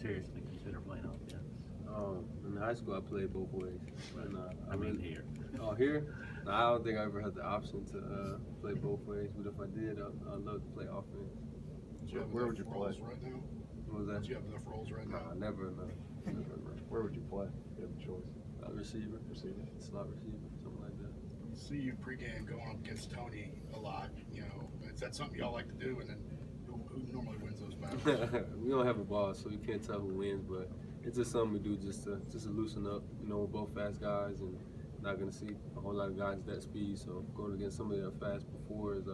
seriously consider playing offense? In high school, I played both ways. And, I mean here. Oh, here? No, I don't think I ever had the option to play both ways. But if I did, I'd love to play offense. Where would you play right now? What was that? Do you have enough roles right now? Nah, never enough. Never enough. Where would you play if you had a choice? Receiver. Receiver. Slot receiver, something like that. See you pregame going up against Tony a lot. You know, is that something y'all like to do? And then who normally wins those battles? We don't have a boss, so you can't tell who wins. But it's just something we do just to loosen up. You know, we're both fast guys, and not gonna see a whole lot of guys that speed. So going against somebody that fast before is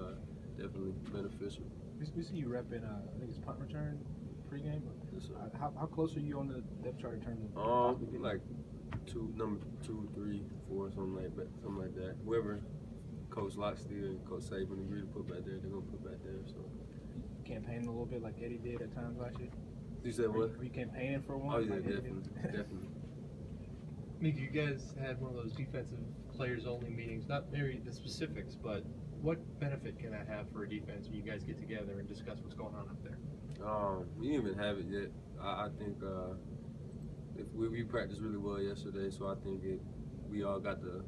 definitely beneficial. We see you repping, I think it's punt return pregame. Yes, sir. How close are you on the depth chart in terms of? Like number 2, 3, 4, something like that. Whoever Coach Lockstead and Coach Saban agree to put back there, they're gonna put back there. So Campaigning a little bit like Eddie did at times last year. you said what? Were you campaigning for one? Oh yeah, like Eddie definitely, did? definitely. Minkah, you guys had one of those defensive players-only meetings, not maybe the specifics, but what benefit can that have for a defense when you guys get together and discuss what's going on up there? We didn't even have it yet. I think if we practiced really well yesterday, so I think we all got the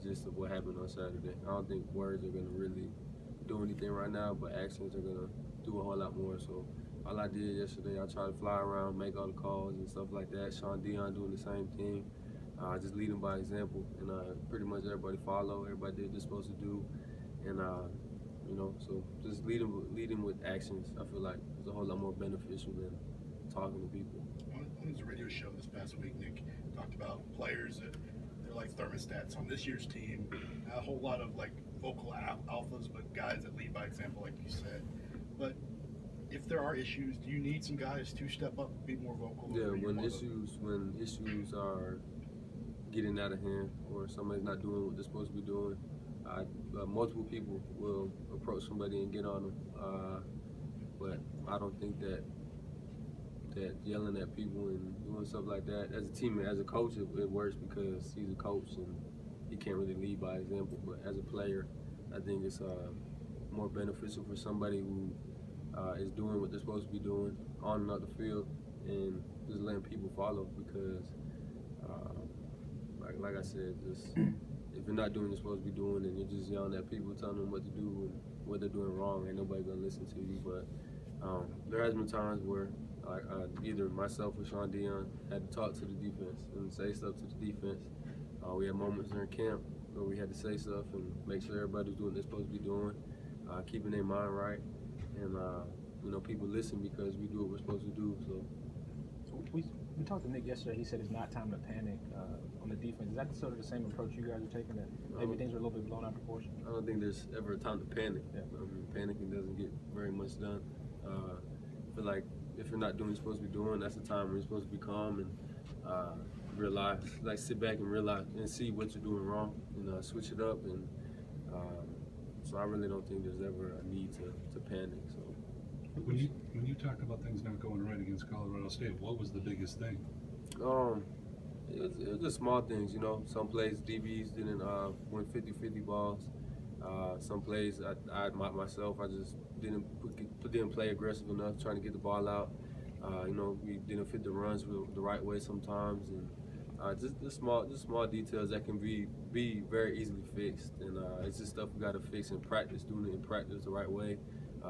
gist of what happened on Saturday. I don't think words are gonna really do anything right now, but actions are gonna do a whole lot more. So all I did yesterday, I tried to fly around, make all the calls and stuff like that. Sean Dion doing the same thing. Just leading by example, and pretty much everybody follow. Everybody did what they're supposed to do, and you know, so just leading with actions. I feel like it's a whole lot more beneficial than talking to people. On his radio show this past week, Nick talked about players that they're like thermostats on this year's team. A whole lot of like vocal alphas, but guys that lead by example, like you said. But if there are issues, do you need some guys to step up and be more vocal? Yeah, when issues are getting out of hand or somebody's not doing what they're supposed to be doing, multiple people will approach somebody and get on them. But I don't think that yelling at people and doing stuff like that, as a teammate, as a coach, it works because he's a coach and he can't really lead by example. But as a player, I think it's more beneficial for somebody who is doing what they're supposed to be doing on and off the field and just letting people follow because like I said, just if you're not doing what you're supposed to be doing and you're just yelling at people, telling them what to do and what they're doing wrong, ain't nobody gonna listen to you. But there has been times where either myself or Sean Dion had to talk to the defense and say stuff to the defense. We had moments during camp where we had to say stuff and make sure everybody's doing what they're supposed to be doing, keeping their mind right, and you know, people listen because we do what we're supposed to do. So we talked to Nick yesterday. He said it's not time to panic on the defense. Is that sort of the same approach you guys are taking? That maybe things are a little bit blown out of proportion? I don't think there's ever a time to panic. Yeah. I mean, panicking doesn't get very much done. I feel like if you're not doing what you're supposed to be doing, that's the time where you're supposed to be calm and realize, like sit back and realize and see what you're doing wrong and switch it up. And so I really don't think there's ever a need to panic. So. When you talk about things not going right against Colorado State, what was the biggest thing? It was just small things, you know. Some plays DBs didn't win 50-50 balls. Some plays I myself just didn't play aggressive enough, trying to get the ball out. You know, we didn't fit the runs the right way sometimes, and just small details that can be very easily fixed. And it's just stuff we got to fix in practice, doing it in practice the right way.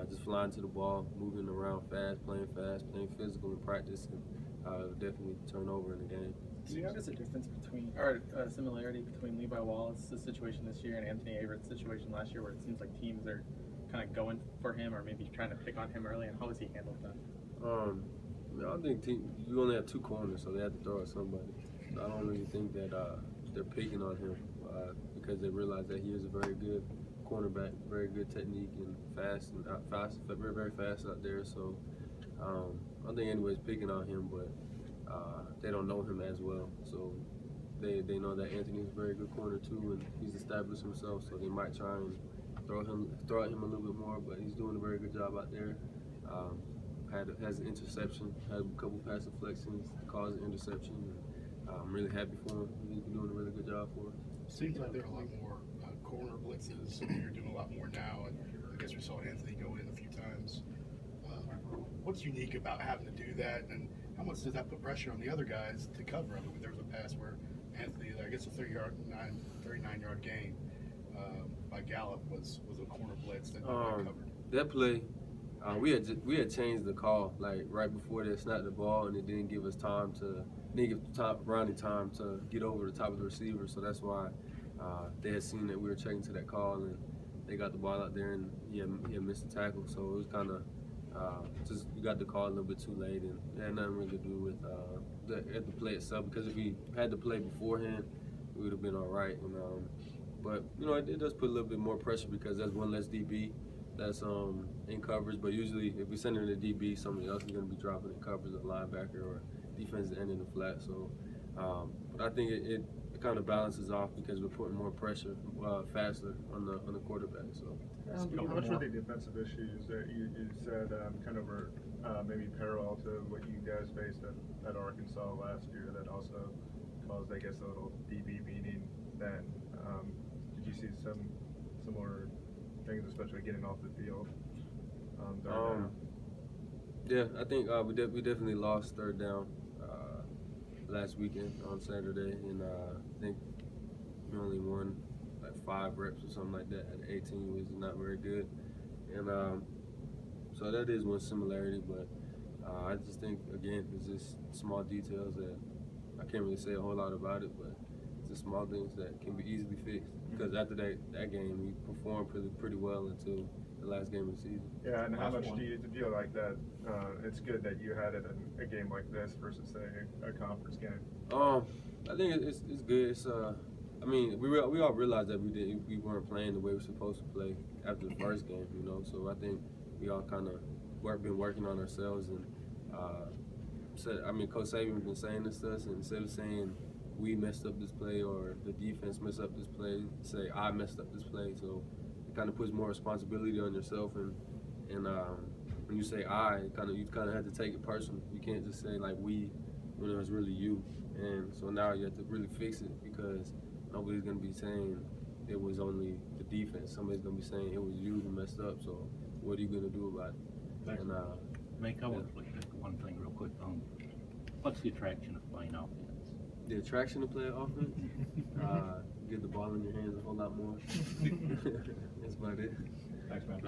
Just flying to the ball, moving around fast, playing physical in practice, and definitely turn over in the game. Do you notice a difference between, or a similarity between Levi Wallace's situation this year and Anthony Averett's situation last year, where it seems like teams are kind of going for him or maybe trying to pick on him early, and how has he handled that? I think you only have two corners, so they have to throw at somebody. I don't really think that they're picking on him because they realize that he is a very good cornerback, very good technique and very, very fast out there. So I don't think anybody's picking on him, but they don't know him as well. So they know that Anthony's a very good corner too, and he's established himself. So they might try and throw at him a little bit more, but he's doing a very good job out there. Has an interception, had a couple pass deflections, caused an interception. I'm really happy for him. He's been doing a really good job for us. Seems like there are a lot more corner blitzes. You're doing a lot more now, and I guess we saw Anthony go in a few times. What's unique about having to do that, and how much does that put pressure on the other guys to cover? I mean, there was a pass where Anthony, I guess a 39-yard gain by Gallup was a corner blitz that nobody covered. That play, we had changed the call like right before they snapped the ball, and it didn't give us time to Ronnie time to get over the top of the receiver. So that's why they had seen that we were checking to that call, and they got the ball out there, and he had missed the tackle. So it was kind of just we got the call a little bit too late, and it had nothing really to do with the play itself. Because if we had the play beforehand, we would have been all right. And but you know, it does put a little bit more pressure because there's one less DB that's in coverage. But usually, if we send it to the DB, somebody else is going to be dropping in coverage, a linebacker or defensive end in the flat. So, but I think it kind of balances off because we're putting more pressure faster on the quarterback. So. How much were the defensive issues that you said kind of were maybe parallel to what you guys faced at Arkansas last year that also caused, I guess, a little DB beating then? Did you see some similar things, especially getting off the field? Yeah, I think we definitely lost third down last weekend on Saturday, and I think we only won like 5 reps or something like that at 18, which is not very good. And so that is one similarity, but I just think, again, it's just small details that I can't really say a whole lot about it, but it's just small things that can be easily fixed. Because after that game, we performed pretty well until the last game of the season. Yeah, and how much do you feel like that it's good that you had it in a game like this versus, say, a conference game? I think it's good. It's I mean, we all realized that we weren't playing the way we were supposed to play after the first game, you know. So I think we all kind of been working on ourselves, and Coach Saban's been saying this to us, and instead of saying we messed up this play or the defense messed up this play, say I messed up this play. So it kind of puts more responsibility on yourself, and when you say you kind of have to take it personal. You can't just say like we when it was really you. And so now you have to really fix it because nobody's going to be saying it was only the defense. Somebody's going to be saying it was you who messed up. So what are you going to do about it? Thanks. And Minkah, one thing real quick. What's the attraction of playing offense? the attraction to playing offense, get the ball in your hands a whole lot more. That's about it. Thanks, man.